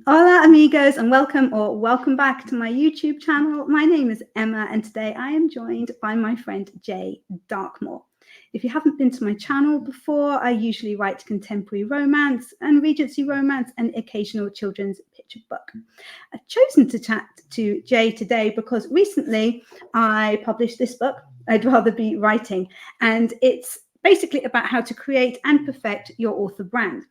Hola amigos, and welcome back to my YouTube channel. My name is Emma, and today I am joined by my friend Jay Darkmoore. If you haven't been to my channel before, I usually write contemporary romance and Regency romance and occasional children's picture book. I've chosen to chat to Jay today because recently I published this book, I'd Rather Be Writing, and it's basically about how to create and perfect your author brand.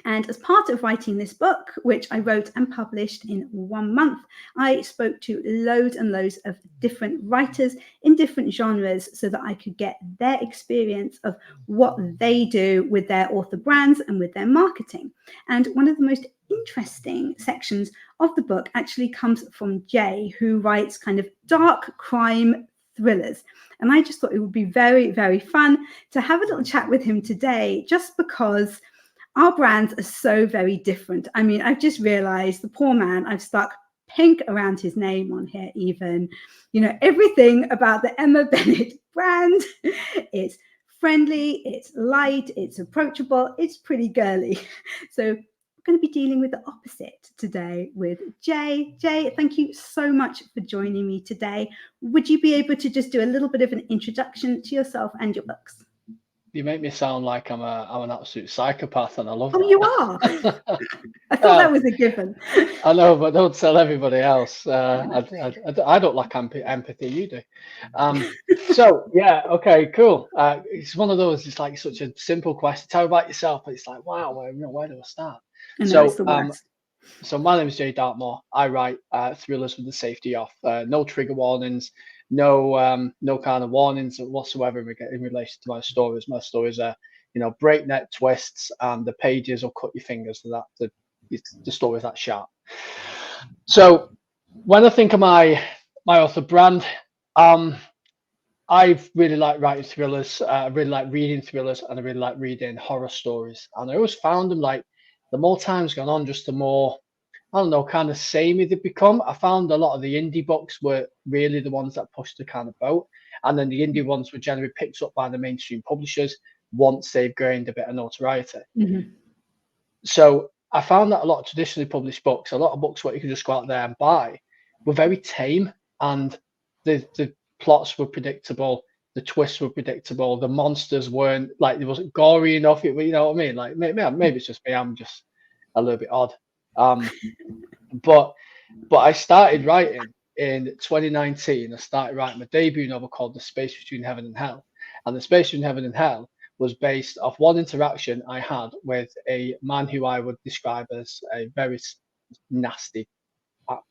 And as part of writing this book, which I wrote and published in 1 month, I spoke to loads and loads of different writers in different genres so that I could get their experience of what they do with their author brands and with their marketing. And one of the most interesting sections of the book actually comes from Jay, who writes kind of dark crime thrillers. And I just thought it would be very, very fun to have a little chat with him today, just because our brands are so very different. I mean, I've just realized the poor man, I've stuck pink around his name on here even. You know, everything about the Emma Bennet brand. It's friendly, it's light, it's approachable, it's pretty girly. So we're going to be dealing with the opposite today with Jay. Jay, thank you so much for joining me today. Would you be able to just do a little bit of an introduction to yourself and your books? You make me sound like I'm an absolute psychopath, and I love Oh, that. you are? I thought that was a given. I know, but don't tell everybody else. I don't lack empathy. You do. So yeah, okay, cool. It's one of those. It's like such a simple question. Tell me about yourself, but it's like, wow, where do I start? I know, it's So the worst. so my name is Jay Darkmoore. I write thrillers with the safety off. No trigger warnings, no kind of warnings whatsoever in relation to my stories. My stories are, breakneck twists, and the pages will cut your fingers. The story's that sharp. So when I think of my author brand, um, I really like writing thrillers. I really like reading thrillers, and I really like reading horror stories. And I always found them like the more time's gone on, just the more, I don't know, kind of samey they become. I found a lot of the indie books were really the ones that pushed the kind of boat, and then the indie ones were generally picked up by the mainstream publishers once they've gained a bit of notoriety. Mm-hmm. So I found that a lot of traditionally published books, a lot of books what you could just go out there and buy, were very tame, and the plots were predictable, the twists were predictable, the monsters weren't like, it wasn't gory enough. You know what I mean? Like maybe it's just me, I'm just a little bit odd. Um, but I started writing in 2019. I started writing my debut novel called The Space Between Heaven and Hell, and The Space Between Heaven and Hell was based off one interaction I had with a man who I would describe as a very nasty,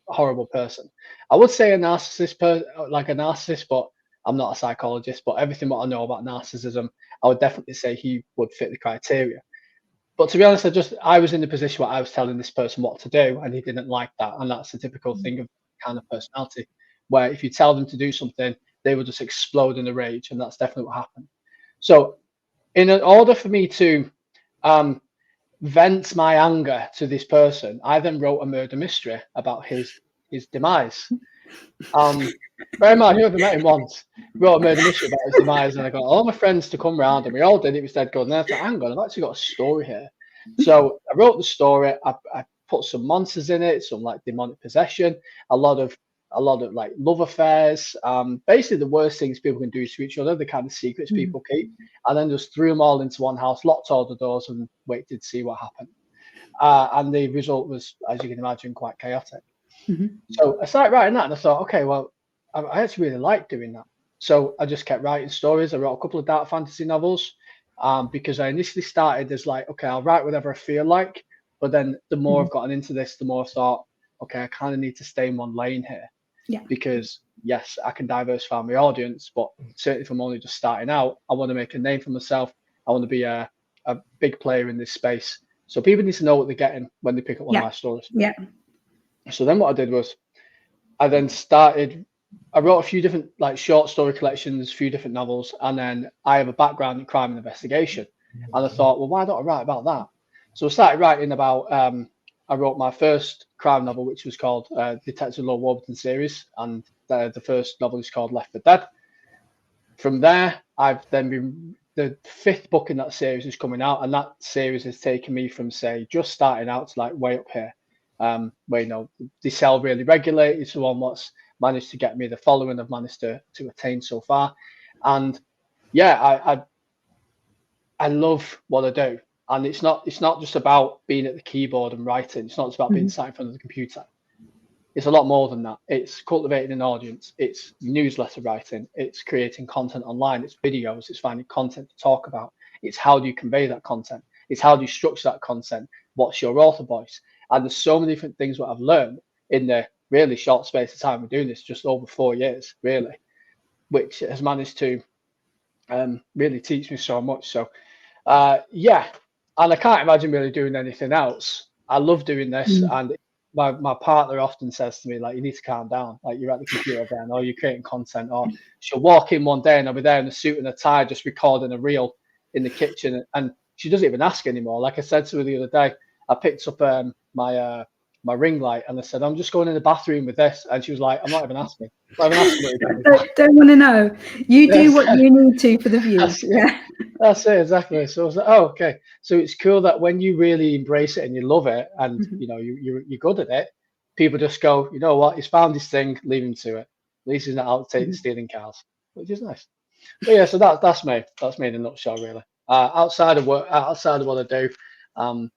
horrible person. I would say a narcissist, like a narcissist, but I'm not a psychologist. But everything what I know about narcissism, I would definitely say he would fit the criteria. But to be honest, I was in the position where I was telling this person what to do, and he didn't like that. And that's a typical thing of kind of personality, where if you tell them to do something, they will just explode in a rage, and that's definitely what happened. So in order for me to vent my anger to this person, I then wrote a murder mystery about his demise. Bear in mind, whoever met him once wrote a murder mystery about his demise, and I got all my friends to come round, and we all did it. It was dead good. And I thought, hang on, I've actually got a story here. So I wrote the story. I put some monsters in it, some like demonic possession, a lot of like love affairs, basically the worst things people can do to each other, the kind of secrets people keep, and then just threw them all into one house, locked all the doors, and waited to see what happened. And the result was, as you can imagine, quite chaotic. Mm-hmm. So I started writing that, and I thought, okay, well, I actually really like doing that. So I just kept writing stories. I wrote a couple of dark fantasy novels, because I initially started as like, okay, I'll write whatever I feel like. But then the more I've gotten into this, the more I thought, okay, I kind of need to stay in one lane here. Yeah. Because yes, I can diversify my audience, but certainly if I'm only just starting out, I want to make a name for myself. I want to be a big player in this space. So people need to know what they're getting when they pick up one of my stories. Yeah. So then what I did was I wrote a few different like short story collections, a few different novels, and then I have a background in crime and investigation. And I thought, well, why don't I write about that? So I started writing about, I wrote my first crime novel, which was called Detective Lord Warburton series, and the first novel is called Left for Dead. From there, I've then been, the fifth book in that series is coming out, and that series has taken me from, say, just starting out to like way up here. where, you know, they sell really regularly. It's the one what's managed to get me the following I've managed to attain so far. And yeah, I love what I do. And it's not just about being at the keyboard and writing. It's not just about being sat in front of the computer. It's a lot more than that. It's cultivating an audience. It's newsletter writing. It's creating content online. It's videos. It's finding content to talk about. It's how do you convey that content. It's how do you structure that content. What's your author voice? And there's so many different things what I've learned in the really short space of time of doing this, just over 4 years, really, which has managed to really teach me so much. So yeah, and I can't imagine really doing anything else. I love doing this, and my partner often says to me, like, you need to calm down, like you're at the computer again, or you're creating content. Or she'll walk in one day and I'll be there in a suit and a tie just recording a reel in the kitchen, and she doesn't even ask anymore. Like I said to her the other day, I picked up my ring light and I said, I'm just going in the bathroom with this, and she was like, I'm not even asking. Don't want to know. You do what you need to for the views. Yeah, that's it, exactly. So I was like, oh, okay. So it's cool that when you really embrace it and you love it, and you know you're good at it, people just go, you know what, he's found his thing, leave him to it. At least he's not out stealing cars, which is nice. But yeah, so that's me. That's me in a nutshell, really. Outside of work, outside of what I do,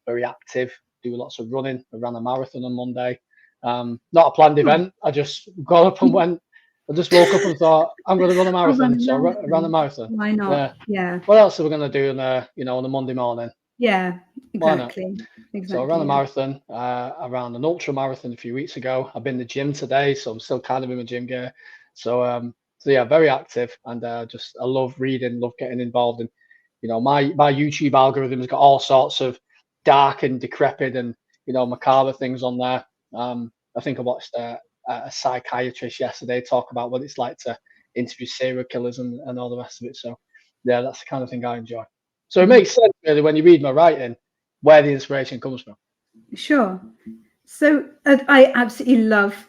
very active. Do lots of running. I ran a marathon on Monday. Not a planned event. I just got up and went. I just woke up and thought I'm going to run a marathon. So I ran a marathon. Why not? Yeah. What else are we going to do on a Monday morning? Yeah, exactly. So I ran a marathon. I ran an ultra marathon a few weeks ago. I've been in the gym today, so I'm still kind of in my gym gear. So yeah, very active, and I love reading, love getting involved in. My YouTube algorithm has got all sorts of dark and decrepit and macabre things on there. I think I watched a psychiatrist yesterday talk about what it's like to interview serial killers and all the rest of it. So yeah, that's the kind of thing I enjoy. So it makes sense really when you read my writing where the inspiration comes from. Sure. So I absolutely love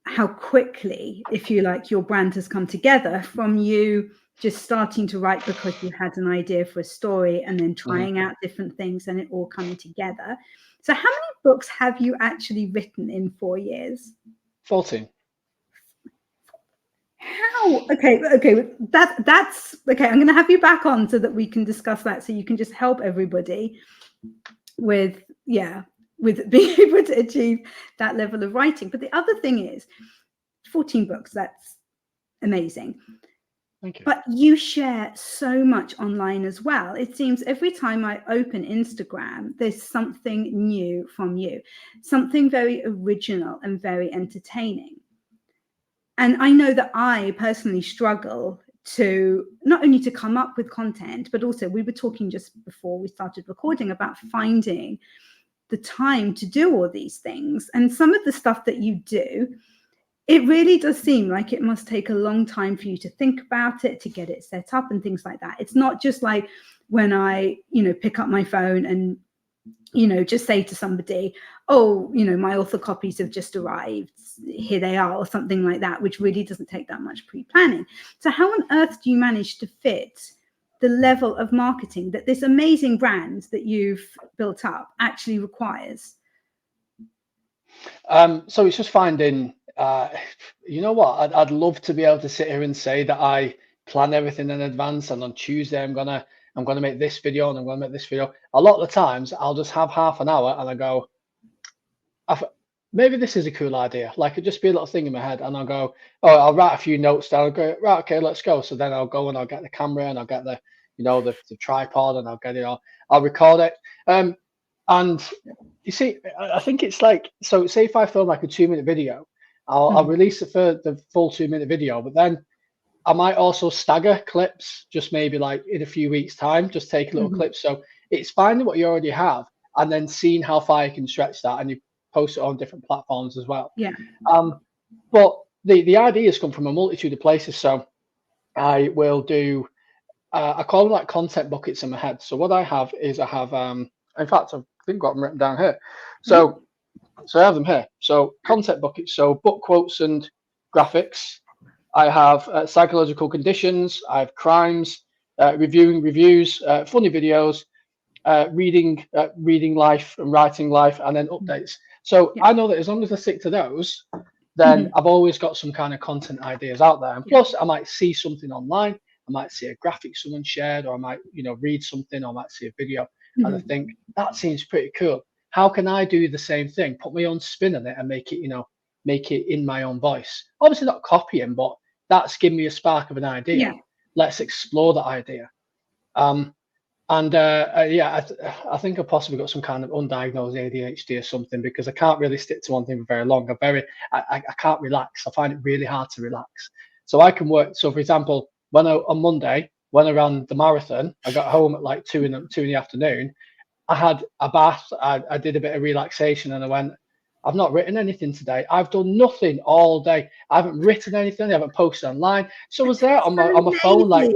how quickly, if you like, your brand has come together from you just starting to write because you had an idea for a story and then trying out different things and it all coming together. So how many books have you actually written in 4 years? 14. How? Okay. That's okay. I'm going to have you back on so that we can discuss that, so you can just help everybody with being able to achieve that level of writing. But the other thing is 14 books. That's amazing. Thank you. But you share so much online as well. It seems every time I open Instagram, there's something new from you, something very original and very entertaining. And I know that I personally struggle to not only to come up with content, but also we were talking just before we started recording about finding the time to do all these things. And some of the stuff that you do, it really does seem like it must take a long time for you to think about it, to get it set up and things like that. It's not just like when I, pick up my phone and, just say to somebody, oh, my author copies have just arrived. Here they are, or something like that, which really doesn't take that much pre-planning. So how on earth do you manage to fit the level of marketing that this amazing brand that you've built up actually requires? So it's just finding, you know what, I'd love to be able to sit here and say that I plan everything in advance, and on Tuesday I'm gonna make this video and I'm gonna make this video. A lot of the times I'll just have half an hour and I go, maybe this is a cool idea. Like it'd just be a little thing in my head, and I'll go, oh, I'll write a few notes down. I'll go, right, okay, let's go. So then I'll go and I'll get the camera and I'll get the tripod and I'll get it all. I'll record it. And you see, I think it's like, so say if I film like a 2-minute video, I'll release it for the full 2-minute video, but then I might also stagger clips, just maybe like in a few weeks' time, just take a little clip. So it's finding what you already have and then seeing how far you can stretch that, and you post it on different platforms as well. Yeah. But the ideas come from a multitude of places. So I will do, I call them like content buckets in my head. So what I have is in fact, I think I've got them written down here. So I have them here. So content buckets. So book quotes and graphics. I have psychological conditions. I have crimes, reviewing reviews, funny videos, reading life and writing life, and then updates. So Yeah. I know that as long as I stick to those, then I've always got some kind of content ideas out there. And plus, I might see something online. I might see a graphic someone shared, or I might, read something, or I might see a video, and I think that seems pretty cool. How can I do the same thing? Put my own spin on it and make it, make it in my own voice. Obviously not copying, but that's given me a spark of an idea. Yeah. Let's explore that idea. And I think I've possibly got some kind of undiagnosed ADHD or something, because I can't really stick to one thing for very long. I can't relax. I find it really hard to relax. So I can work. So for example, on Monday, when I ran the marathon, I got home at like 2 in the afternoon. I had a bath. I did a bit of relaxation, and I went, I've not written anything today. I've done nothing all day. I haven't written anything. I haven't posted online. So I was there on my phone, like,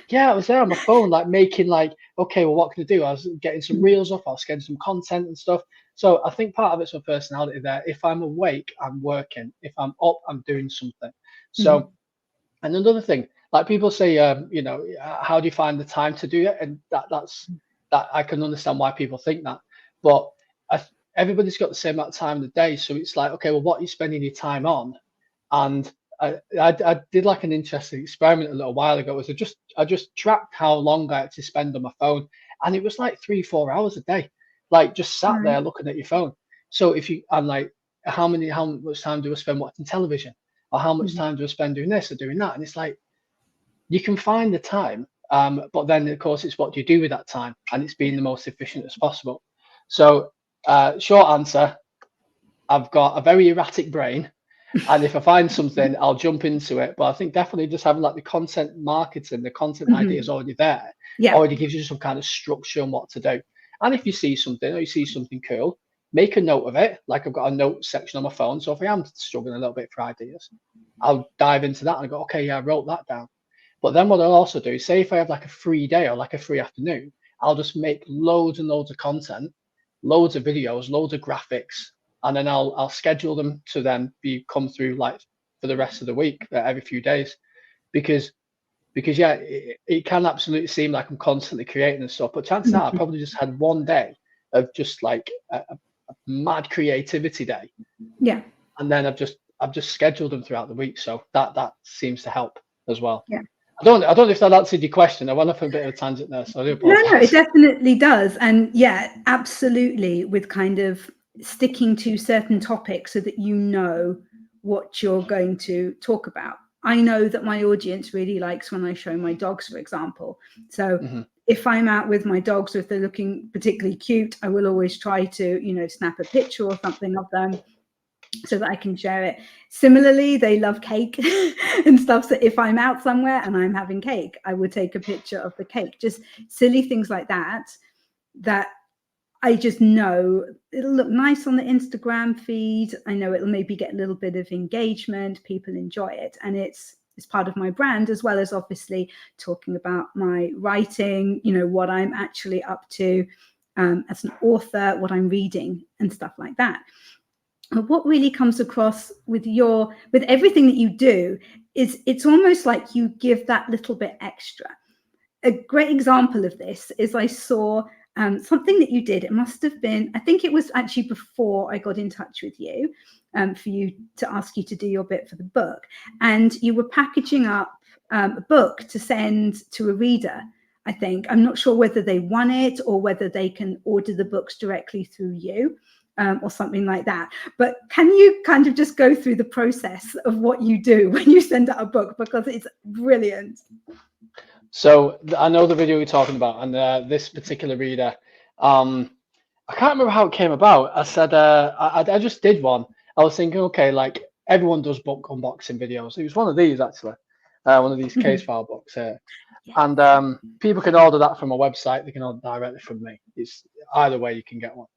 yeah, I was there on my phone, like making like, okay, well, what can I do? I was getting some reels up, I was getting some content and stuff. So I think part of it's my personality there. If I'm awake, I'm working. If I'm up, I'm doing something. So, and another thing, like people say, how do you find the time to do it? And that's I can understand why people think that, but everybody's got the same amount of time in the day. So it's like, okay, well, what are you spending your time on? And I did like an interesting experiment a little while ago. Was I just tracked how long I actually spend on my phone, and it was like 3-4 hours a day, like just sat there looking at your phone. So if you and like how much time do I spend watching television, or how much time do I spend doing this or doing that? And it's like you can find the time, but then of course it's what do you do with that time, and it's being the most efficient as possible. So short answer, I've got a very erratic brain. And if I find something, I'll jump into it. But I think definitely just having like the content marketing, the content ideas already there, already gives you some kind of structure on what to do. And if you see something or you see something cool, make a note of it. Like I've got a note section on my phone. So if I am struggling a little bit for ideas, I'll dive into that and go, okay, yeah, I wrote that down. But then what I'll also do, say if I have like a free day or like a free afternoon, I'll just make loads and loads of content, loads of videos, loads of graphics, and then I'll schedule them to then come through like for the rest of the week, every few days, because yeah, it can absolutely seem like I'm constantly creating and stuff, but chances are I probably just had one day of just like a mad creativity day, and then I've just scheduled them throughout the week, so that seems to help as well. I don't know if that answered your question. I went off a bit of a tangent there, so I do apologize. No, it definitely does. And yeah, absolutely, with kind of sticking to certain topics so that you know what you're going to talk about. I know that my audience really likes when I show my dogs, for example. So if I'm out with my dogs, or if they're looking particularly cute, I will always try to, snap a picture or something of them so that I can share it. Similarly, they love cake and stuff. So if I'm out somewhere and I'm having cake, I would take a picture of the cake. Just silly things like that I just know it'll look nice on the Instagram feed. I know it'll maybe get a little bit of engagement. People enjoy it. And it's part of my brand, as well as obviously talking about my writing, what I'm actually up to as an author, what I'm reading and stuff like that. But what really comes across with everything that you do is it's almost like you give that little bit extra. A great example of this is I saw something that you did. It must have been, I think it was actually before I got in touch with you for you to ask you to do your bit for the book. And you were packaging up a book to send to a reader, I think. I'm not sure whether they won it or whether they can order the books directly through you. Or something like that. But can you kind of just go through the process of what you do when you send out a book, because it's brilliant. So I know the video you're talking about, and this particular reader, I can't remember how it came about. I said I just did one. I was thinking, okay, like everyone does book unboxing videos. It was one of these actually, one of these case file books here, and people can order that from a website. They can order directly from me. It's either way you can get one.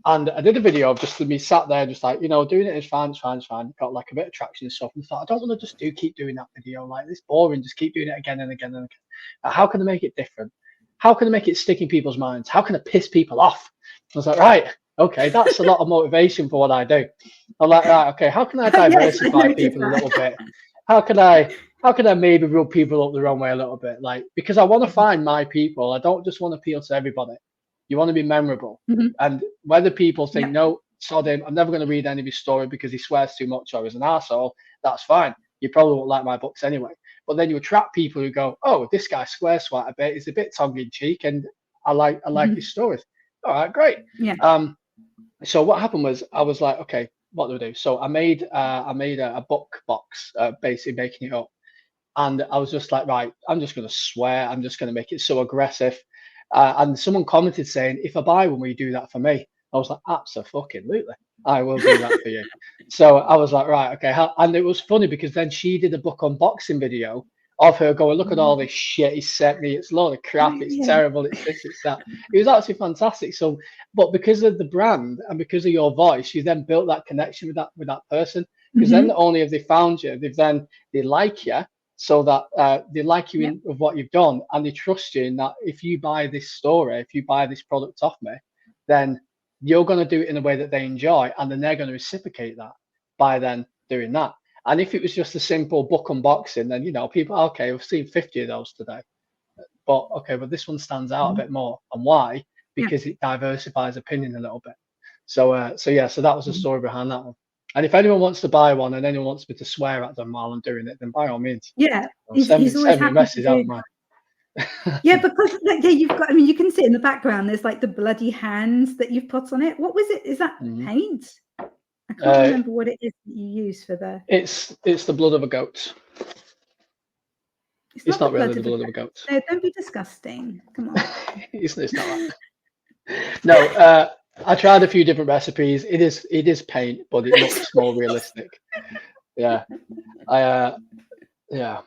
And I did a video of just me sat there, just like, doing it is fine, it's fine, it's fine. Got like a bit of traction and stuff. And thought, I don't want to just keep doing that video. Like, it's boring. Just keep doing it again and again and again. How can I make it different? How can I make it stick in people's minds? How can I piss people off? I was like, right, okay, that's a lot of motivation for what I do. I'm like, right, okay, how can I diversify people a little bit? How can I maybe rub people up the wrong way a little bit? Like, because I want to find my people. I don't just want to appeal to everybody. You want to be memorable. Hmm. And whether people think, Yep. no, sod him, I'm never going to read any of his story because he swears too much or is an arsehole, that's fine. You probably won't like my books anyway. But then you attract people who go, oh, this guy swears quite a bit. He's a bit tongue in cheek, and I like his stories. All right, great. Yeah. So what happened was I was like, okay, what do I do? So I made a book box, basically making it up, and I was just like, right, I'm just going to swear. I'm just going to make it so aggressive. And someone commented saying, if I buy one, will you do that for me? I was like, absolutely, I will do that for you. So I was like, right, okay. And it was funny because then she did a book unboxing video of her going, look at all this shit he sent me. It's a load of crap. It's Yeah. terrible. It's this, it's that. It was actually fantastic. So, but because of the brand and because of your voice, you then built that connection with that person. Because then not only have they found you, they like you, so that they like you Yep. in of what you've done, and they trust you in that if you buy this story, if you buy this product off me, then you're going to do it in a way that they enjoy, and then they're going to reciprocate that by then doing that. And if it was just a simple book unboxing, then people, okay, we've seen 50 of those today, but okay, but this one stands out a bit more. And why? Yeah. Because it diversifies opinion a little bit. So that was the story behind that one. And if anyone wants to buy one and anyone wants me to swear at them while I'm doing it, then by all means, Yeah. send He's always me a happy to message. I do don't mind. Yeah, because yeah, you've got. I mean, you can see in the background. There's like the bloody hands that you've put on it. What was it? Is that paint? I can't remember what it is that you use for the. It's the blood of a goat. It's not really the blood of a goat. No, don't be disgusting. Come on. It's not that. No, I tried a few different recipes. It is paint, but it looks more realistic. Yeah, yeah.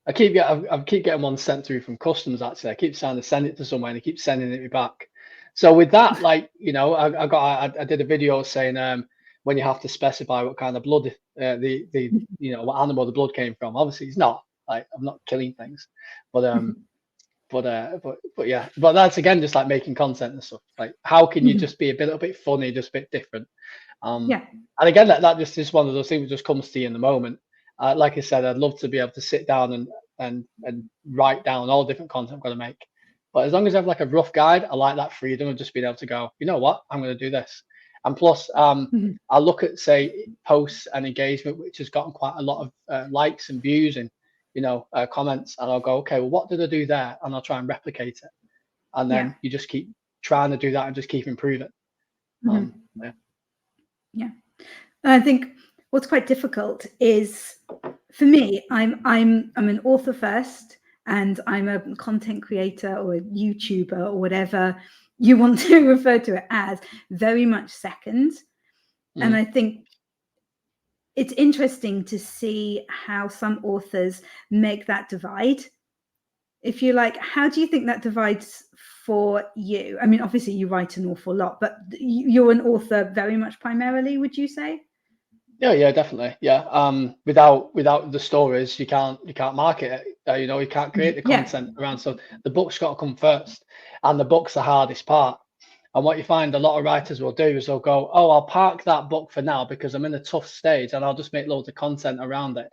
I keep getting one sent through from customs. Actually, I keep trying to send it to someone, and they keep sending it back. So with that, like I did a video saying when you have to specify what kind of blood what animal the blood came from. Obviously, it's not like I'm not killing things, but yeah, but that's again just like making content and stuff. Like, how can you just be a little bit funny, just a bit different? Yeah. And again, that just is one of those things that just comes to you in the moment. Like I said, I'd love to be able to sit down and write down all different content I'm going to make. But as long as I have like a rough guide, I like that freedom of just being able to go, you know what, I'm going to do this. And plus, I look at, say, posts and engagement, which has gotten quite a lot of likes and views and, comments. And I'll go, okay, well, what did I do there? And I'll try and replicate it. And then you just keep trying to do that and just keep improving. Yeah. I think what's quite difficult is, for me, I'm an author first, and I'm a content creator or a YouTuber or whatever you want to refer to it as, very much second. And I think it's interesting to see how some authors make that divide. If you like, how do you think that divides for you? I mean, obviously you write an awful lot, but you're an author very much primarily, would you say? Yeah, definitely. Yeah. Without the stories, you can't market it. You can't create the content around. So the book's got to come first, and the book's the hardest part. And what you find a lot of writers will do is they'll go, oh, I'll park that book for now because I'm in a tough stage, and I'll just make loads of content around it.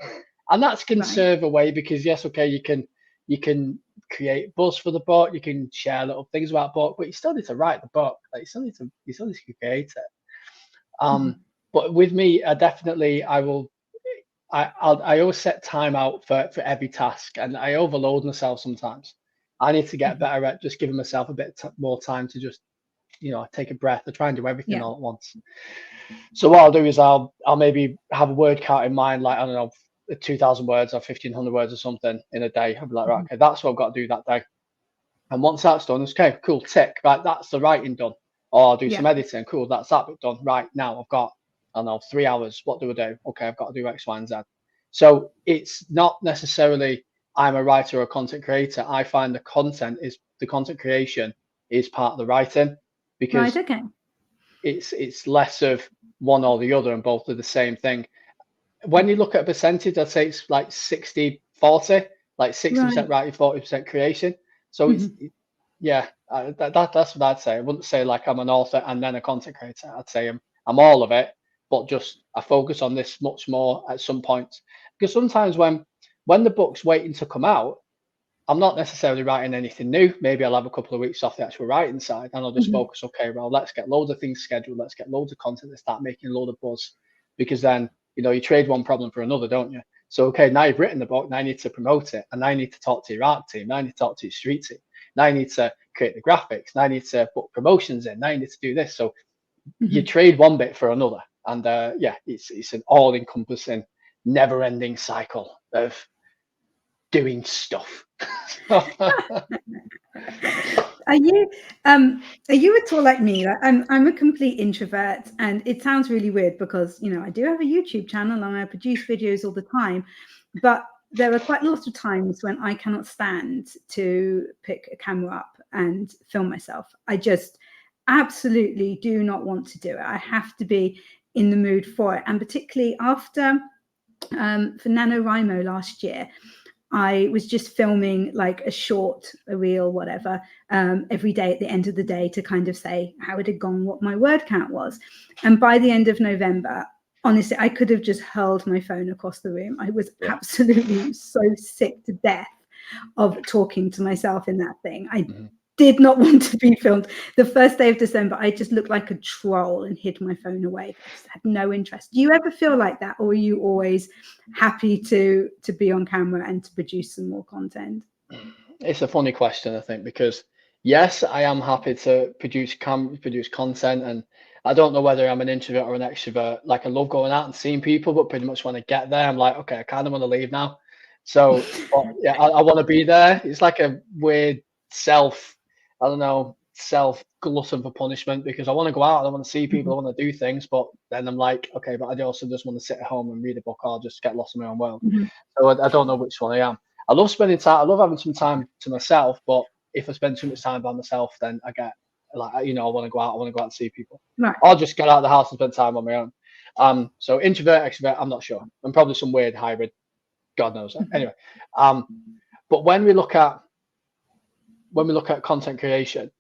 And that can serve a way, because yes, okay, you can create buzz for the book, you can share little things about book, but you still need to write the book. Like, you still need to create it. But with me, I always set time out for every task, and I overload myself sometimes. I need to get better at just giving myself a bit more time to just, take a breath. I try and do everything all at once. So what I'll do is I'll maybe have a word count in mind, like, I don't know, 2,000 words or 1,500 words or something in a day. I'll be like, right, okay, that's what I've got to do that day. And once that's done, it's okay, cool, tick, right, that's the writing done. Or I'll do some editing, cool, that's that bit done. Right, now I've got, I don't know, 3 hours. What do I do? Okay, I've got to do X, Y, and Z. So it's not necessarily I'm a writer or a content creator. I find the content creation is part of the writing, because it's less of one or the other, and both are the same thing. When you look at a percentage, I'd say it's like 60-40, like 60% writing, 40% creation. So it's that's what I'd say. I wouldn't say like I'm an author and then a content creator. I'd say I'm all of it, but just I focus on this much more at some point. Because sometimes when the book's waiting to come out, I'm not necessarily writing anything new. Maybe I'll have a couple of weeks off the actual writing side, and I'll just focus. Okay, well, let's get loads of things scheduled. Let's get loads of content and start making a load of buzz, because then you trade one problem for another, don't you? So okay, now you've written the book. Now you need to promote it, and now you need to talk to your art team. Now you need to talk to your street team. Now you need to create the graphics. Now you need to put promotions in. Now you need to do this. So you trade one bit for another, and yeah, it's an all-encompassing, never-ending cycle of doing stuff. Are you at all like me? Like, I'm a complete introvert, and it sounds really weird because I do have a YouTube channel and I produce videos all the time, but there are quite a lot of times when I cannot stand to pick a camera up and film myself. I just absolutely do not want to do it. I have to be in the mood for it, and particularly after for NaNoWriMo last year, I was just filming like a reel, whatever, every day at the end of the day to kind of say how it had gone, what my word count was. And by the end of November, honestly, I could have just hurled my phone across the room. I was absolutely so sick to death of talking to myself in that thing. I did not want to be filmed. The first day of December, I just looked like a troll and hid my phone away. I just had no interest. Do you ever feel like that, or are you always happy to be on camera and to produce some more content? It's a funny question, I think, because yes, I am happy to produce content, and I don't know whether I'm an introvert or an extrovert. Like, I love going out and seeing people, but pretty much when I get there, I'm like, okay, I kind of want to leave now. So, but yeah, I want to be there. It's like a weird self glutton for punishment, because I want to go out, I want to see people, I want to do things, but then I'm like, okay, but I also just want to sit at home and read a book or just get lost in my own world. So I don't know which one I am. I love spending time. I love having some time to myself, but if I spend too much time by myself, then I get like, I want to go out. I want to go out and see people. Right. I'll just get out of the house and spend time on my own. So introvert, extrovert, I'm not sure. I'm probably some weird hybrid. God knows that. Anyway, but when we look at content creation,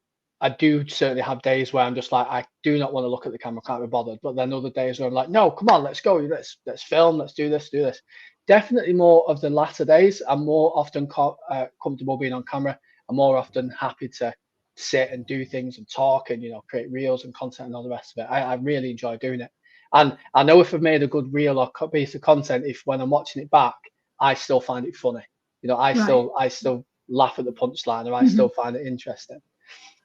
I do certainly have days where I'm just like, I do not want to look at the camera, can't be bothered. But then other days where I'm like, no, come on, let's go, let's film, let's do this. Definitely more of the latter days. I'm more often comfortable being on camera. I'm more often happy to sit and do things and talk and create reels and content and all the rest of it. I really enjoy doing it. And I know if I've made a good reel or piece of content, if when I'm watching it back, I still find it funny. I still laugh at the punchline, or I still find it interesting.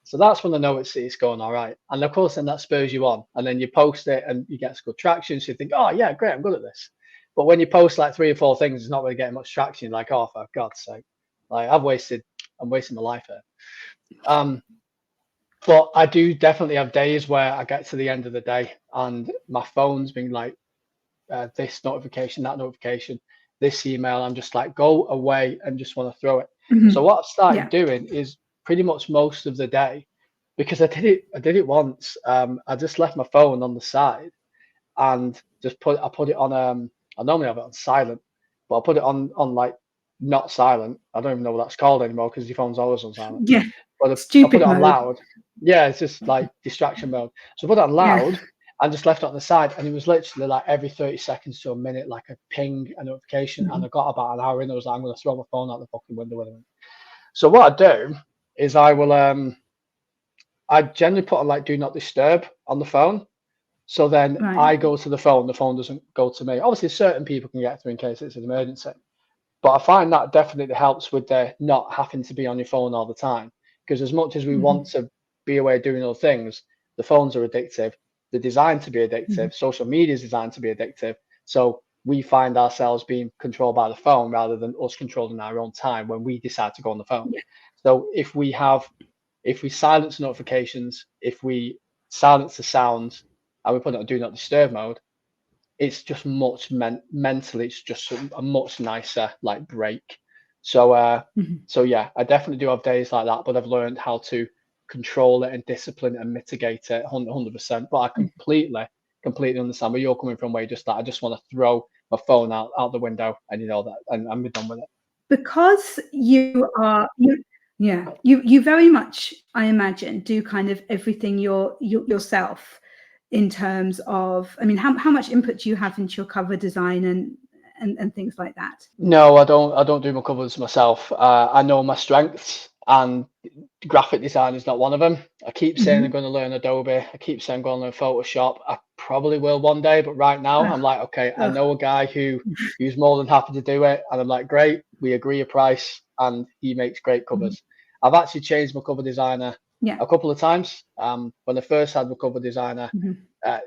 So that's when I know it's going all right. And of course, then that spurs you on, and then you post it and you get good traction. So you think, oh yeah, great, I'm good at this. But when you post like 3 or 4 things, it's not really getting much traction. You're like, oh, for God's sake, like I'm wasting my life here. But I do definitely have days where I get to the end of the day and my phone's been like, this notification, that notification, this email. I'm just like, go away, and just want to throw it. So what I've started doing is pretty much most of the day, because I did it once. I just left my phone on the side and just I put it on. I normally have it on silent, but I put it on like not silent. I don't even know what that's called anymore, because your phone's always on silent. Yeah. But I put it on loud. Yeah, it's just like distraction mode. So I put it on loud and just left it on the side, and it was literally like every 30 seconds to a minute, like a ping, a notification. And I got about an hour in, I was like, I'm going to throw my phone out the fucking window with it. So what I do is I generally put on like do not disturb on the phone. So then I go to the phone doesn't go to me. Obviously, certain people can get through in case it's an emergency, but I find that definitely helps with the not having to be on your phone all the time. Because as much as we want to be away doing other things, the phones are addictive. They're designed to be addictive. Social media is designed to be addictive. So we find ourselves being controlled by the phone rather than us controlling our own time when we decide to go on the phone. So if we silence notifications, if we silence the sounds, and we put it on do not disturb mode, it's just much mentally, it's just a much nicer like break. So so yeah, I definitely do have days like that, but I've learned how to control it and discipline and mitigate it 100%. But I completely understand where you're coming from, where you just like, I just want to throw my phone out the window, and that, and I'm done with it. Because you very much, I imagine, do kind of everything yourself, in terms of, I mean, how much input do you have into your cover design and things like that? No, I don't do my covers myself. I know my strengths, and graphic design is not one of them. I keep saying I'm going to learn Adobe. I keep saying I'm going to learn Photoshop. I probably will one day, but right now I'm like, okay, I know a guy who's more than happy to do it, and I'm like, great, we agree a price, and he makes great covers. I've actually changed my cover designer a couple of times. When I first had my cover designer,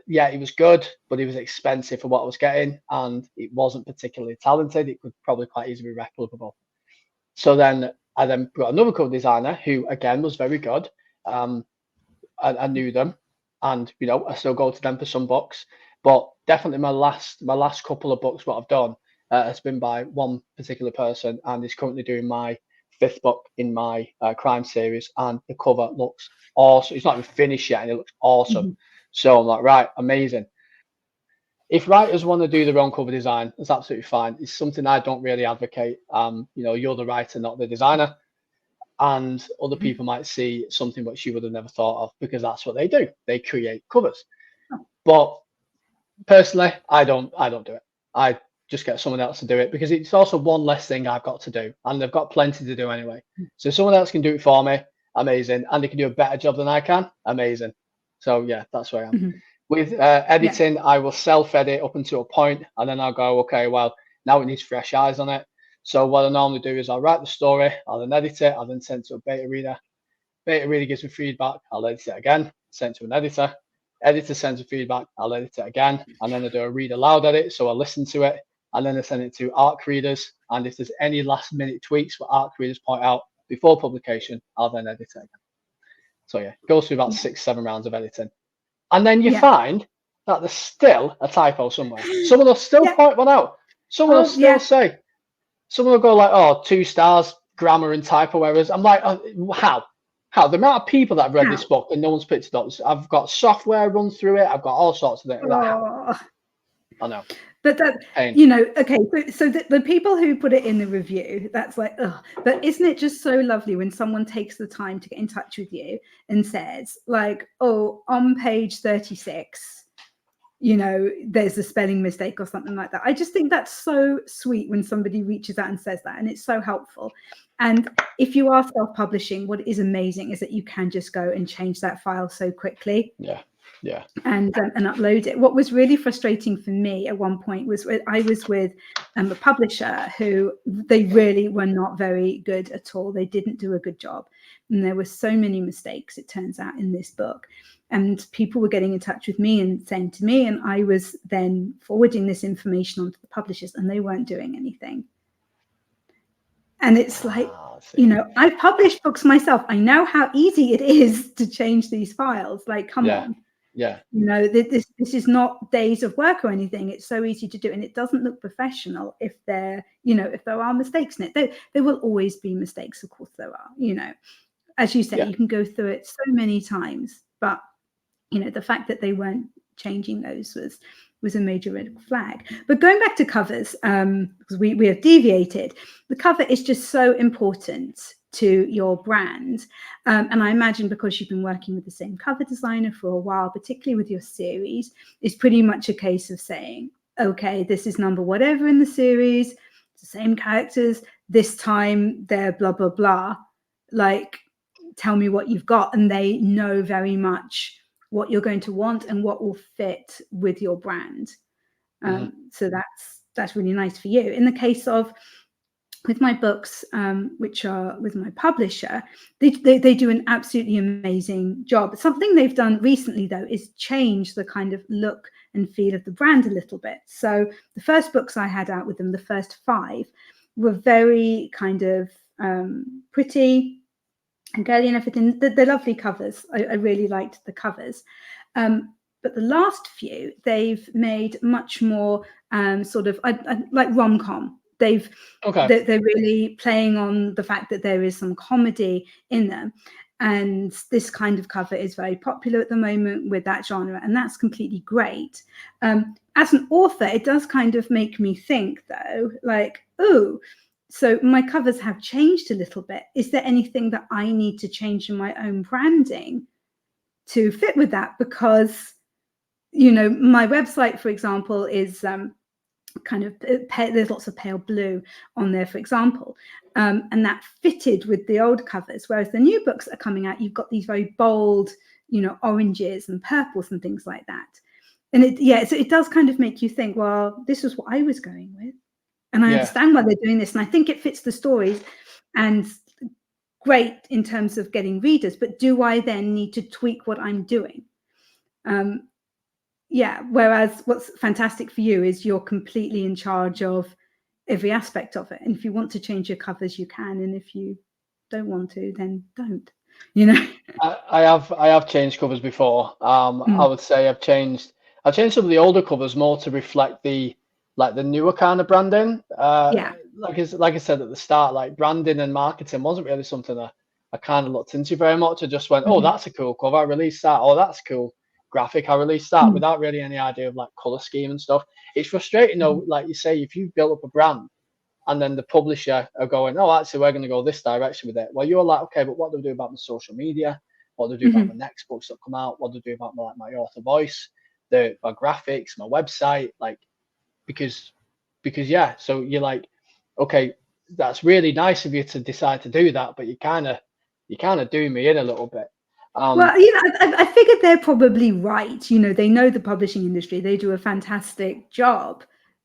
yeah, he was good, but he was expensive for what I was getting, and it wasn't particularly talented. It could probably quite easily be replicable. So then I got another cover designer who again was very good. I knew them, and you know I still go to them for some books. But definitely my last couple of books, what I've done has been by one particular person, and is currently doing my 5th book in my crime series, and the cover looks awesome. It's not even finished yet, and it looks awesome. So I'm like, right, amazing. If writers want to do their own cover design, that's absolutely fine. It's something I don't really advocate. You know, you're the writer, not the designer, and other people might see something which you would have never thought of, because that's what they do. They create covers. But personally, I don't do it. I just get someone else to do it, because it's also one less thing I've got to do, and they've got plenty to do anyway. So if someone else can do it for me, amazing, and they can do a better job than I can, amazing. So yeah, that's where I am. With editing, I will self-edit up until a point, and then I'll go, okay, well, now it needs fresh eyes on it. So what I normally do is I'll write the story, I'll then edit it, I'll then send it to a beta reader. Beta reader gives me feedback, I'll edit it again, send it to an editor. Editor sends me feedback, I'll edit it again, and then I do a read aloud edit, so I listen to it, and then I send it to ARC readers. And if there's any last minute tweaks what ARC readers point out before publication, I'll then edit it again. So yeah, it goes through about 6-7 rounds of editing. And then you find that there's still a typo somewhere. Someone will still point one out. Someone will still say, someone will go like, oh, 2 stars, grammar and typo errors. I'm like, oh, how? The amount of people that have read this book and no one's picked it up. I've got software run through it. I've got all sorts of it. I know. But that, you know, okay, so the people who put it in the review, that's like, ugh. But isn't it just so lovely when someone takes the time to get in touch with you and says, like, oh, on page 36, you know, there's a spelling mistake or something like that. I just think that's so sweet when somebody reaches out and says that, and it's so helpful. And if you are self-publishing, what is amazing is that you can just go and change that file so quickly. And upload it. What was really frustrating for me at one point was I was with a publisher who they really were not very good at all. They didn't do a good job, and there were so many mistakes, it turns out, in this book. And people were getting in touch with me and saying to me, and I was then forwarding this information onto the publishers, and they weren't doing anything. And it's like, you know, I've published books myself. I know how easy it is to change these files. Like, come on. Yeah. You know, this is not days of work or anything. It's so easy to do, and it doesn't look professional if there are mistakes in it. There will always be mistakes, of course there are. You know, as you say, you can go through it so many times, but you know, the fact that they weren't changing those was a major red flag. But going back to covers, because we have deviated, the cover is just so important to your brand. And I imagine because you've been working with the same cover designer for a while, particularly with your series, it's pretty much a case of saying, okay, this is number whatever in the series, it's the same characters, this time they're blah, blah, blah. Like, tell me what you've got. And they know very much what you're going to want and what will fit with your brand. So that's really nice for you. In the case of with my books, which are with my publisher, they do an absolutely amazing job. Something they've done recently, though, is change the kind of look and feel of the brand a little bit. So the first books I had out with them, the first 5, were very kind of pretty and girly and everything. They're lovely covers. I really liked the covers. But the last few, they've made much more sort of like rom-com. They're really playing on the fact that there is some comedy in them, and this kind of cover is very popular at the moment with that genre, and that's completely great. As an author, it does kind of make me think, though, like, oh, so my covers have changed a little bit. Is there anything that I need to change in my own branding to fit with that? Because, you know, my website, for example, is kind of there's lots of pale blue on there, for example, and that fitted with the old covers. Whereas the new books that are coming out, you've got these very bold, oranges and purples and things like that. And it does kind of make you think, well, this is what I was going with, and I understand why they're doing this, and I think it fits the stories, and great in terms of getting readers. But do I then need to tweak what I'm doing? Whereas what's fantastic for you is you're completely in charge of every aspect of it. And if you want to change your covers, you can. And if you don't want to, then don't, I have changed covers before. I would say I've changed some of the older covers more to reflect the newer kind of branding. Like I said at the start, like branding and marketing wasn't really something I kind of looked into very much. I just went, oh, that's a cool cover, I released that. Oh, that's cool graphic, I released that, without really any idea of like color scheme and stuff. It's frustrating though, like you say, if you build up a brand and then the publisher are going, oh, actually we're going to go this direction with it. Well, you're like, okay, but what do we do about my social media? What do we do about my next books that come out? What do we do about my author voice, my graphics, my website? Like, because so you're like, okay, that's really nice of you to decide to do that, but you kind of do me in a little bit. Well, I figured they're probably right. They know the publishing industry. They do a fantastic job.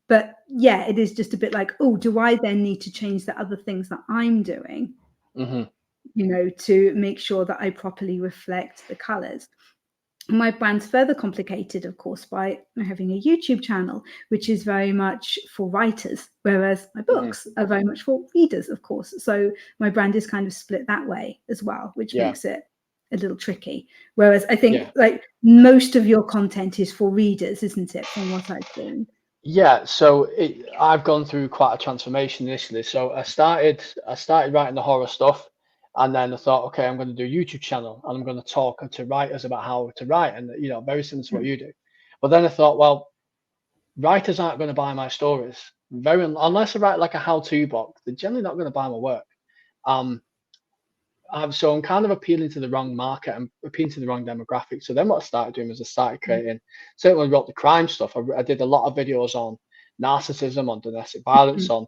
But yeah, it is just a bit like, oh, do I then need to change the other things that I'm doing, to make sure that I properly reflect the colors? My brand's further complicated, of course, by having a YouTube channel, which is very much for writers, whereas my books are very much for readers, of course. So my brand is kind of split that way as well, which makes it a little tricky. Whereas I think like most of your content is for readers, isn't it, from what I've seen? Yeah, so I've gone through quite a transformation initially. So I started writing the horror stuff, and then I thought, okay, I'm going to do a YouTube channel, and I'm going to talk to writers about how to write, and very similar to what you do. But then I thought, well, writers aren't going to buy my stories unless I write like a how-to book. They're generally not going to buy my work. So I'm kind of appealing to the wrong market and appealing to the wrong demographic. So then what I started doing was I started creating, certainly wrote the crime stuff. I did a lot of videos on narcissism, on domestic violence, on,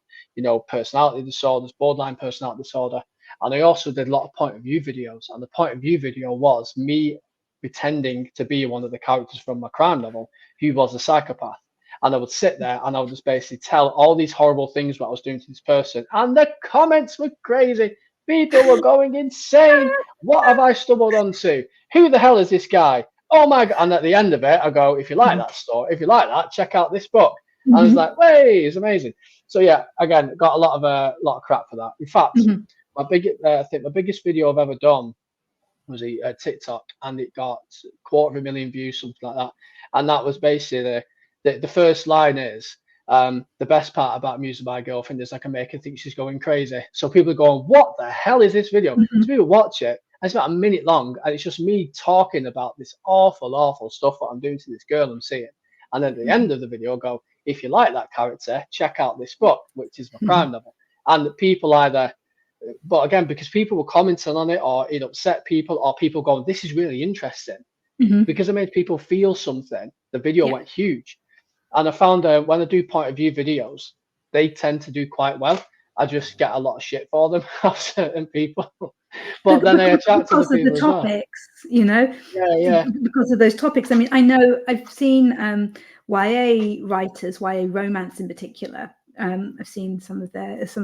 personality disorders, borderline personality disorder. And I also did a lot of point of view videos. And the point of view video was me pretending to be one of the characters from my crime novel who was a psychopath. And I would sit there and I would just basically tell all these horrible things what I was doing to this person. And the comments were crazy. People were going insane. What have I stumbled onto? Who the hell is this guy? Oh my God. And at the end of it, I go, if you like that story, if you like that, check out this book. And I was like, hey, it's amazing. So yeah, again, got a lot of crap for that. In fact, I think my biggest video I've ever done was a TikTok, and it got 250,000 views, something like that. And that was basically the first line is, the best part about amusing my girlfriend is I can make her think she's going crazy. So people are going, what the hell is this video? So people watch it, and it's about a minute long, and it's just me talking about this awful stuff that I'm doing to this girl I'm seeing. And then at the end of the video, I go, if you like that character, check out this book, which is my crime novel. And people but again, because people were commenting on it, or it upset people, or people going, this is really interesting. Because I made people feel something, the video went huge. And I found when I do point of view videos, they tend to do quite well. I just get a lot of shit for them off certain people. But then they attract other people because of the topics, Yeah. Because of those topics. I mean, I know I've seen YA writers, YA romance in particular. I've seen some of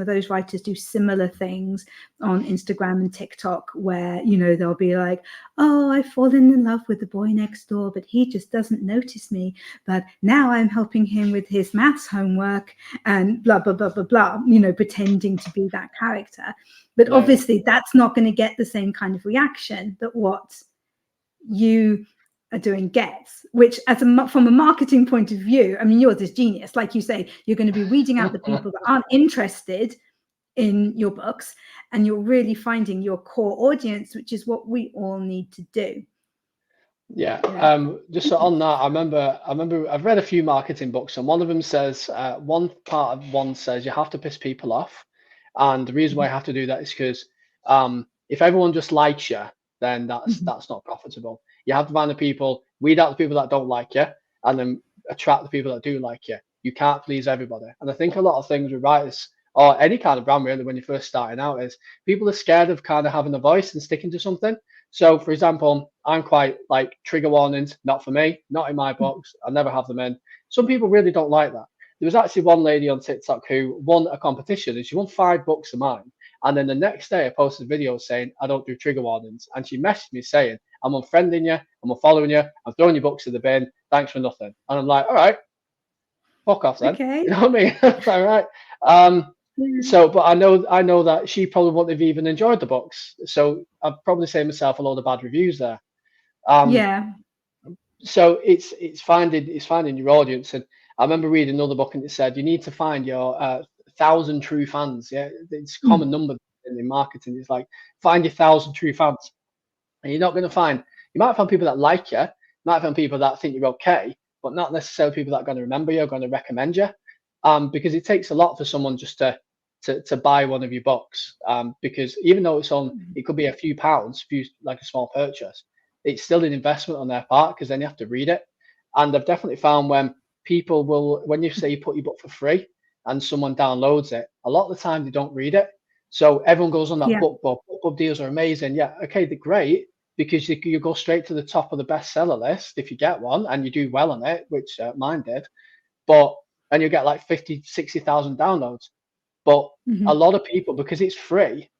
those writers do similar things on Instagram and TikTok, where they'll be like, oh, I've fallen in love with the boy next door, but he just doesn't notice me, but now I'm helping him with his maths homework and blah blah blah blah blah, pretending to be that character. But obviously that's not going to get the same kind of reaction that what you are doing gets, which from a marketing point of view, I mean, yours is genius. Like you say, you're going to be weeding out the people that aren't interested in your books, and you're really finding your core audience, which is what we all need to do. Just on that, I remember I've read a few marketing books, and one of them says, one part of one says you have to piss people off, and the reason why you have to do that is because if everyone just likes you, then that's not profitable. You have to find the people, weed out the people that don't like you, and then attract the people that do like you. You can't please everybody. And I think a lot of things with writers or any kind of brand really when you're first starting out is people are scared of kind of having a voice and sticking to something. So for example, I'm quite like trigger warnings, not for me, not in my books. I never have them in. Some people really don't like that. There was actually one lady on TikTok who won a competition and she won 5 books of mine. And then the next day I posted a video saying, I don't do trigger warnings. And she messaged me saying, I'm unfriending you, I'm unfollowing you, I'm throwing your books in the bin, thanks for nothing. And I'm like, all right, fuck off then. Okay. You know what I mean? All right. So, but I know that she probably wouldn't have even enjoyed the books. So I'd probably say myself a lot of bad reviews there. Yeah. So it's finding your audience. And I remember reading another book and it said you need to find your 1,000 true fans. Yeah, it's a common number in marketing. It's like find your 1,000 true fans, and you're not going to find. You might find people that like you, you might find people that think you're okay, but not necessarily people that are going to remember you or going to recommend you. Because it takes a lot for someone just to buy one of your books. Because even though it could be a few pounds, like a small purchase, it's still an investment on their part because then you have to read it. And I've definitely found when you say you put your book for free and someone downloads it, a lot of the time they don't read it. So everyone goes on that book club. Book club deals are amazing. Yeah, okay, they're great because you go straight to the top of the bestseller list if you get one and you do well on it, which mine did. And you get like 50, 60,000 downloads. But a lot of people, because it's free,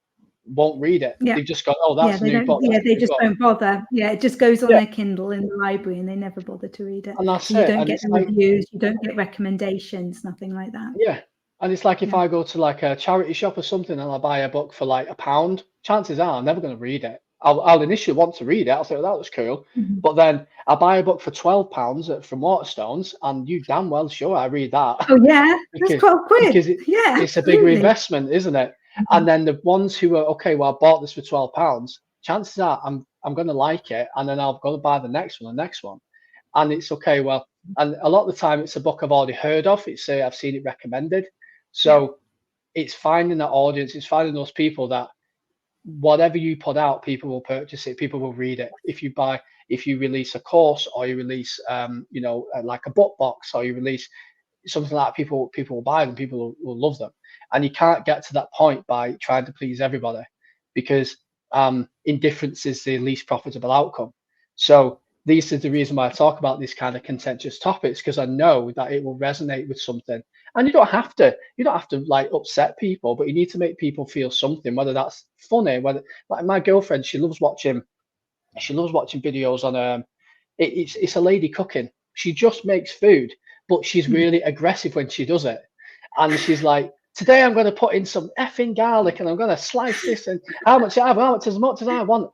won't read it. Yeah. They've just got, oh, that's a new book. Yeah, they just don't bother. Yeah, it just goes on their Kindle in the library and they never bother to read it. And that's so you it. don't And get the reviews, you don't get recommendations, nothing like that. Yeah. And it's like if I go to like a charity shop or something and I buy a book for like £1, chances are I'm never going to read it. I'll initially want to read it. I'll say, well, that was cool. But then I buy a book for £12 from Waterstones and you damn well sure I read that. Oh, yeah. That's £12. Because it's a bigger investment, isn't it? And then the ones who are, okay, well, I bought this for £12, chances are I'm going to like it. And then I'll go to buy the next one. And it's okay, well, and a lot of the time it's a book I've already heard of. It's I've seen it recommended. So it's finding that audience, it's finding those people that whatever you put out, people will purchase it, people will read it. If you release a course or you release like a book box or you release something like that, people will buy them, people will love them. And you can't get to that point by trying to please everybody because indifference is the least profitable outcome. So this is the reason why I talk about these kind of contentious topics, because I know that it will resonate with something. And you don't have to like upset people, but you need to make people feel something, whether that's funny, whether like my girlfriend, she loves watching videos on it's a lady cooking. She just makes food, but she's really aggressive when she does it. And she's like, today I'm going to put in some effing garlic and I'm going to slice this and as much as I want.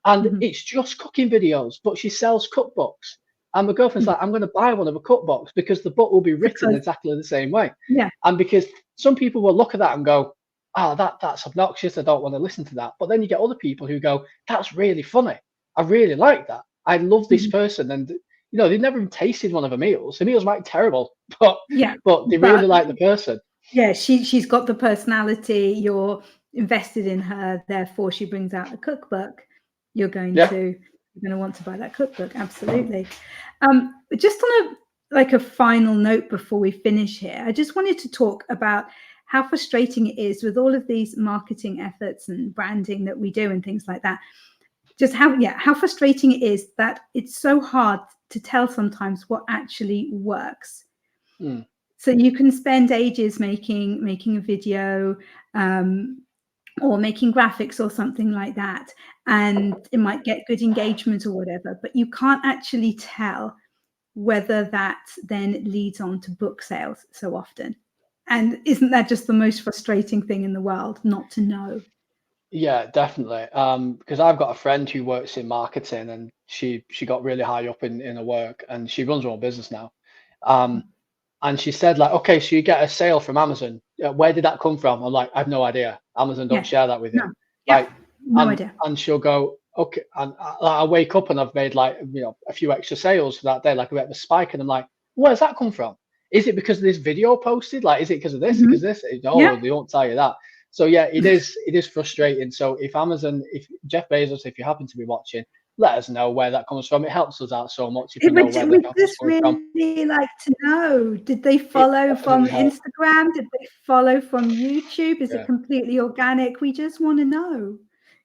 And it's just cooking videos, but she sells cookbooks. And my girlfriend's like, I'm going to buy one of her cookbooks because the book will be written exactly the same way. Yeah. And because some people will look at that and go, oh, that's obnoxious. I don't want to listen to that. But then you get other people who go, that's really funny. I really like that. I love this person. And, they've never even tasted one of her meals. The meals might be terrible, but they really like the person. Yeah, she's got the personality. You're invested in her. Therefore, she brings out a cookbook. You're going to want to buy that cookbook. Absolutely. Just on a final note before we finish here, I just wanted to talk about how frustrating it is with all of these marketing efforts and branding that we do and things like that. Just how frustrating it is that it's so hard to tell sometimes what actually works. So you can spend ages making a video or making graphics or something like that, and it might get good engagement or whatever, but you can't actually tell whether that then leads on to book sales so often. And isn't that just the most frustrating thing in the world, not to know? Yeah, definitely. Because I've got a friend who works in marketing and she got really high up in her work and she runs her own business now. And she said, like, okay, so you get a sale from Amazon. Where did that come from? I'm like, I have no idea. Amazon don't share that with you. No idea. And she'll go, okay. And I wake up and I've made like, a few extra sales for that day, like a bit of a spike. And I'm like, where's that come from? Is it because of this video posted? Like, is it because of this? Because this? No, they won't tell you that. So yeah, it is frustrating. So if Jeff Bezos, if you happen to be watching, let us know where that comes from. It helps us out so much if It you know would where the we'd traffic's just coming from. really like to know, did they It follow from definitely helps. Instagram? Did they follow from YouTube? Is it Yeah, completely organic? We just want to know,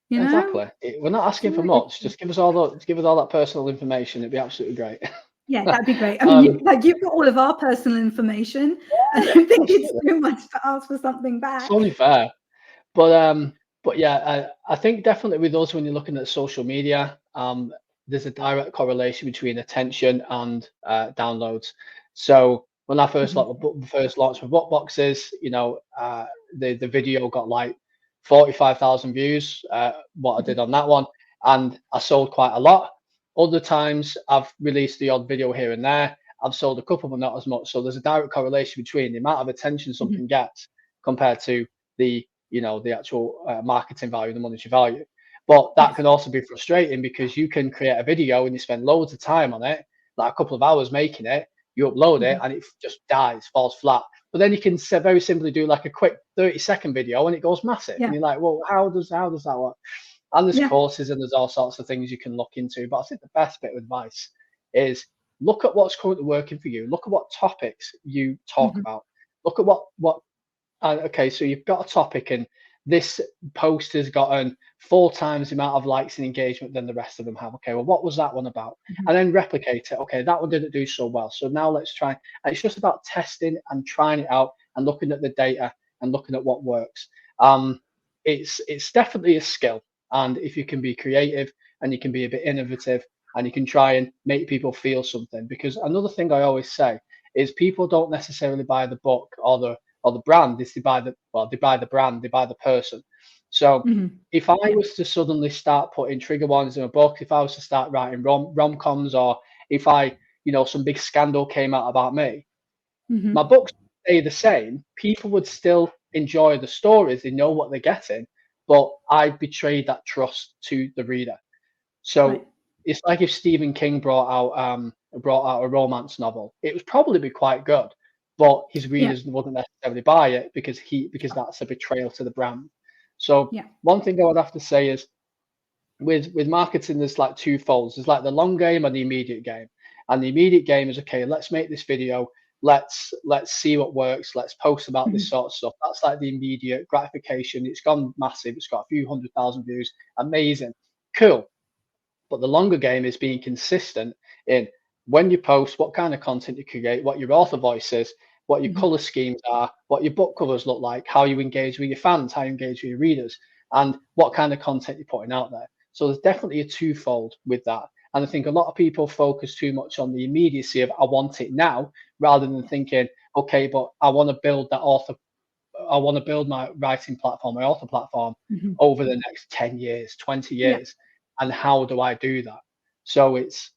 you know? exactly. We're not asking for Yeah, much. Just give us all that personal information. It'd be absolutely great. yeah, that'd be great. I mean, um, you've got all of our personal information. I yeah, don't think it's absolutely. too much to ask for something It's back. only fair. But yeah, I think definitely with us when you're looking at social media, there's a direct correlation between attention and downloads. So when I first Mhm, first launched my book boxes, you know, the video got like 45,000 views. What I mhm, did on that one, and I sold quite a lot. Other times I've released the odd video here and there. I've sold a couple, but not as much. So there's a direct correlation between the amount of attention mhm. something gets compared to the the actual marketing value, the monetary value. But that Yes. can also be frustrating because you can create a video and you spend loads of time on it, like a couple of hours making it, you upload it Mhm. and it just dies, falls flat. But then you can very simply do like a quick 30-second video and it goes massive. And Yeah. you're like, well, how does that work? And there's Yeah. courses and there's all sorts of things you can look into. But I think the best bit of advice is look at what's currently working for you. Look at what topics you talk Mhm. about. Look at what okay, so you've got a topic, and this post has gotten 4 times the amount of likes and engagement than the rest of them have. Okay, well, what was that one about? Mhm. And then replicate it. Okay, that one didn't do so well. So now let's try. And it's just about testing and trying it out and looking at the data and looking at what works. Um, it's definitely a skill, and if you can be creative and you can be a bit innovative and you can try and make people feel something. Because another thing I always say is people don't necessarily buy the book or the brand is they buy the brand, they buy the person. So Mhm. if I Yeah. was to suddenly start putting trigger warnings in a book, if I was to start writing rom-coms, or if some big scandal came out about me, my Mhm. books stay the same. People would still enjoy the stories, they know what they're getting, but I betrayed that trust to the reader. Right. So it's like if Stephen King brought out a romance novel, it would probably be quite good, but his Yeah. readers wouldn't necessarily buy it because that's a betrayal to the brand. So Yeah. one thing I would have to say is with marketing, there's like two folds. There's like the long game and the immediate game. And the immediate game is okay, let's make this video, let's see what works, let's post about this Mhm. sort of stuff. That's like the immediate gratification. It's gone massive, it's got a few 100,000 views, amazing, cool. But the longer game is being consistent in when you post, what kind of content you create, what your author voice is, what your Mhm. color schemes are, what your book covers look like, how you engage with your fans, how you engage with your readers, and what kind of content you're putting out there. So there's definitely a twofold with that. And I think a lot of people focus too much on the immediacy of I want it now, rather than thinking, okay, but I want to build that author, I want to build my writing platform, my author platform Mhm. over the next 10 years, 20 Yeah. years. And how do I do that? So it's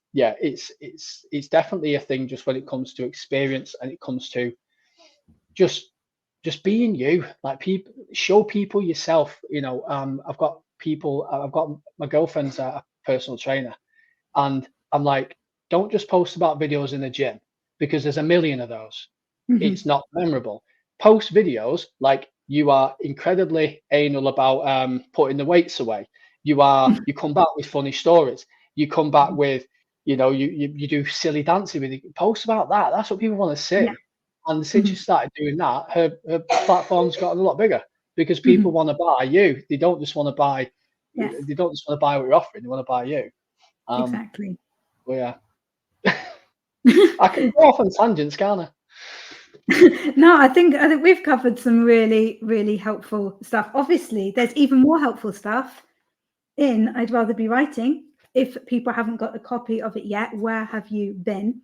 definitely a thing just when it comes to experience and it comes to just just being you. Like people show people yourself. I've got my girlfriend's a personal trainer, and I'm like, don't just post about videos in the gym because there's a million of those. It's Mhm. not memorable. Post videos like you are incredibly anal about putting the weights away. You come back with funny stories. You come back Mhm. with, you do silly dancing with it. Post about that. That's what people want to Yeah. see. And since you Mhm. started doing that, her platform's gotten a lot bigger because people Mhm. want to buy you. They don't just want to buy. Yes. They don't just want to buy what you're offering. They want to buy you. Um, Exactly. well, yeah. I can go off on tangents, can't I? No, I think we've covered some really, really helpful stuff. Obviously, there's even more helpful stuff in I'd Rather Be Writing. If people haven't got a copy of it yet, where have you been?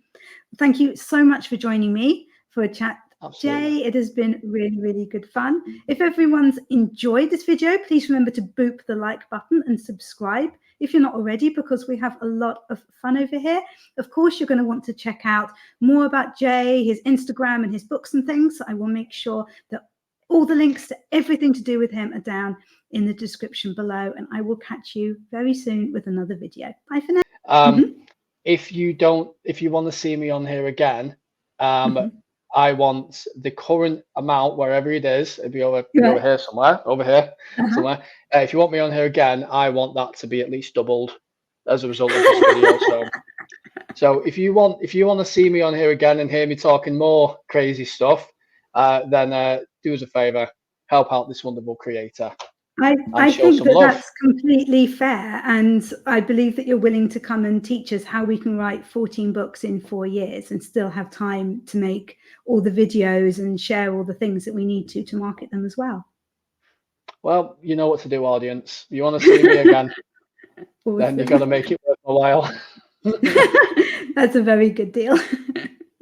Thank you so much for joining me for a chat, Absolutely. Jay. It has been really, really good fun. If everyone's enjoyed this video, please remember to boop the like button and subscribe if you're not already, because we have a lot of fun over here. Of course, you're going to want to check out more about Jay, his Instagram and his books and things. I will make sure that all the links to everything to do with him are down in the description below, and I will catch you very soon with another video. Bye for now. Um, Mhm, if you want to see me on here again, um, mhm. I want the current amount wherever it is. It'd be over Right. here somewhere. Over here Uh-huh. somewhere. If you want me on here again, I want that to be at least doubled. as a result of this video. So if you want to see me on here again and hear me talking more crazy stuff, then do us a favor, help out this wonderful creator. I think that that's completely fair, and I believe that you're willing to come and teach us how we can write 14 books in 4 years and still have time to make all the videos and share all the things that we need to market them as well. Well, you know what to do, audience. You want to see me again, Awesome. then you've got to make it worth a while. That's a very good deal.